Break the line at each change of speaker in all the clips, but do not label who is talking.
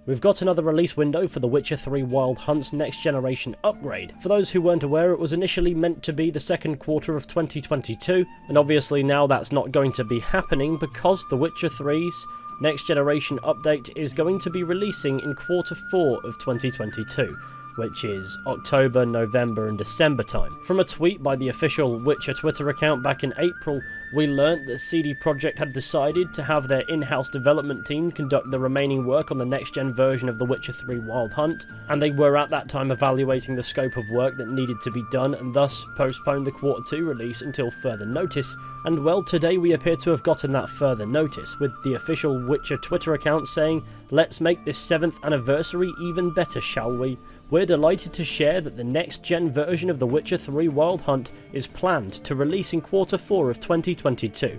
We've got another release window for The Witcher 3 Wild Hunt's next generation upgrade. For those who weren't aware, it was initially meant to be the second quarter of 2022, and obviously now that's not going to be happening because The Witcher 3's next generation update is going to be releasing in quarter 4 of 2022. Which is October, November and December time. From a tweet by the official Witcher Twitter account back in April, we learnt that CD Projekt had decided to have their in-house development team conduct the remaining work on the next-gen version of The Witcher 3 Wild Hunt, and they were at that time evaluating the scope of work that needed to be done and thus postponed the quarter 2 release until further notice. And well, today we appear to have gotten that further notice, with the official Witcher Twitter account saying, "Let's make this 7th anniversary even better, shall we? We're delighted to share that the next-gen version of The Witcher 3 Wild Hunt is planned to release in quarter 4 of 2022.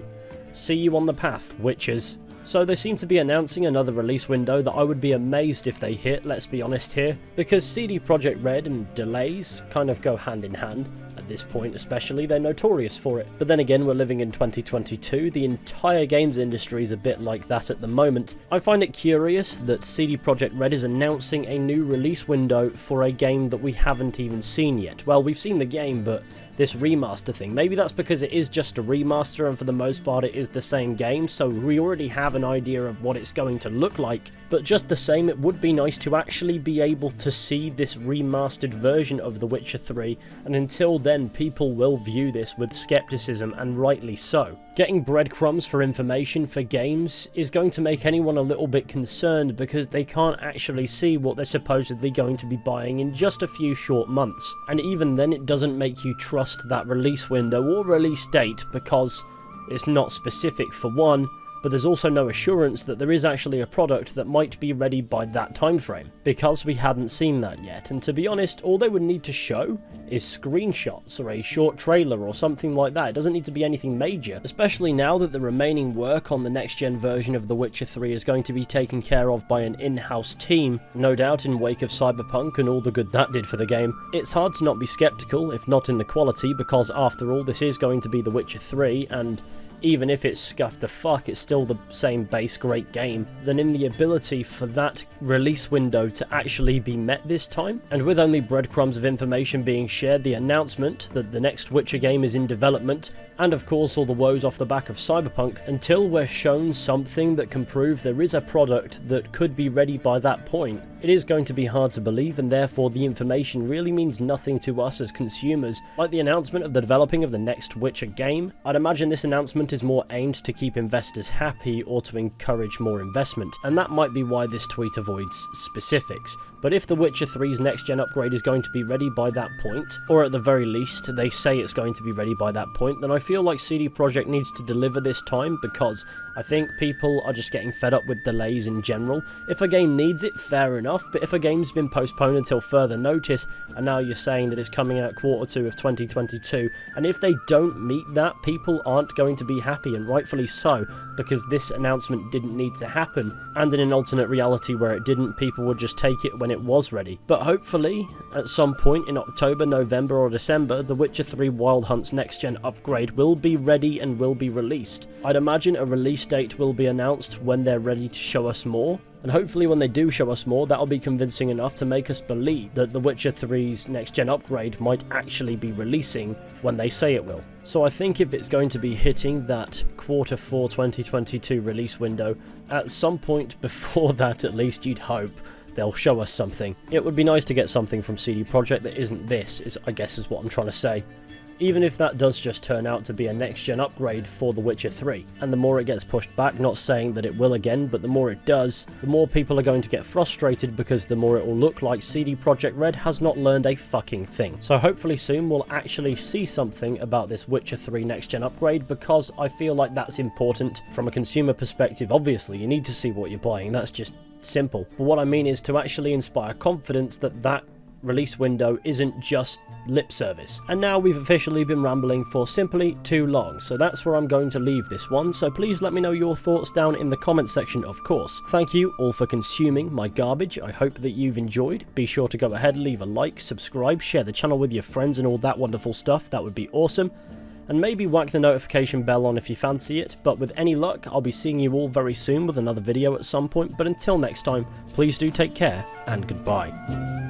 See you on the path, Witchers." So they seem to be announcing another release window that I would be amazed if they hit, let's be honest here, because CD Projekt Red and delays kind of go hand in hand. At this point especially, they're notorious for it. But then again, we're living in 2022, the entire games industry is a bit like that at the moment. I find it curious that CD Projekt Red is announcing a new release window for a game that we haven't even seen yet. Well, we've seen the game, but this remaster thing, maybe that's because it is just a remaster and for the most part it is the same game, so we already have an idea of what it's going to look like. But just the same, it would be nice to actually be able to see this remastered version of The Witcher 3, and until then people will view this with skepticism, and rightly so. Getting breadcrumbs for information for games is going to make anyone a little bit concerned because they can't actually see what they're supposedly going to be buying in just a few short months. And even then it doesn't make you trust that release window or release date because it's not specific for one, but there's also no assurance that there is actually a product that might be ready by that time frame, because we hadn't seen that yet. And to be honest, all they would need to show is screenshots or a short trailer or something like that. It doesn't need to be anything major, especially now that the remaining work on the next-gen version of The Witcher 3 is going to be taken care of by an in-house team, no doubt in wake of Cyberpunk and all the good that did for the game. It's hard to not be skeptical, if not in the quality, because after all, this is going to be The Witcher 3, and even if it's scuffed to fuck, it's still the same base great game, then in the ability for that release window to actually be met this time. And with only breadcrumbs of information being shared, the announcement that the next Witcher game is in development, and of course all the woes off the back of Cyberpunk, until we're shown something that can prove there is a product that could be ready by that point, it is going to be hard to believe, and therefore the information really means nothing to us as consumers. Like the announcement of the developing of the next Witcher game, I'd imagine this announcement is more aimed to keep investors happy or to encourage more investment, and that might be why this tweet avoids specifics. But if The Witcher 3's next-gen upgrade is going to be ready by that point, or at the very least they say it's going to be ready by that point, then I feel like CD Projekt needs to deliver this time, because I think people are just getting fed up with delays in general. If a game needs it, fair enough, but if a game's been postponed until further notice, and now you're saying that it's coming out quarter 2 of 2022, and if they don't meet that, people aren't going to be happy, and rightfully so, because this announcement didn't need to happen, and in an alternate reality where it didn't, people would just take it when it was ready. But hopefully, at some point in October, November or December, The Witcher 3 Wild Hunt's next-gen upgrade will be ready and will be released. I'd imagine a release date will be announced when they're ready to show us more, and hopefully when they do show us more, that'll be convincing enough to make us believe that The Witcher 3's next-gen upgrade might actually be releasing when they say it will. So I think if it's going to be hitting that quarter 4 2022 release window, at some point before that at least you'd hope, they'll show us something. It would be nice to get something from CD Projekt that isn't this, I guess is what I'm trying to say. Even if that does just turn out to be a next-gen upgrade for The Witcher 3. And the more it gets pushed back, not saying that it will again, but the more it does, the more people are going to get frustrated, because the more it will look like CD Projekt Red has not learned a fucking thing. So hopefully soon we'll actually see something about this Witcher 3 next-gen upgrade, because I feel like that's important from a consumer perspective. Obviously, you need to see what you're buying, that's just simple. But what I mean is to actually inspire confidence that that release window isn't just lip service. And now we've officially been rambling for simply too long, so that's where I'm going to leave this one, so please let me know your thoughts down in the comments section, of course. Thank you all for consuming my garbage, I hope that you've enjoyed. Be sure to go ahead, leave a like, subscribe, share the channel with your friends and all that wonderful stuff, that would be awesome. and maybe whack the notification bell on if you fancy it, but with any luck, I'll be seeing you all very soon with another video at some point, but until next time, please do take care, and goodbye.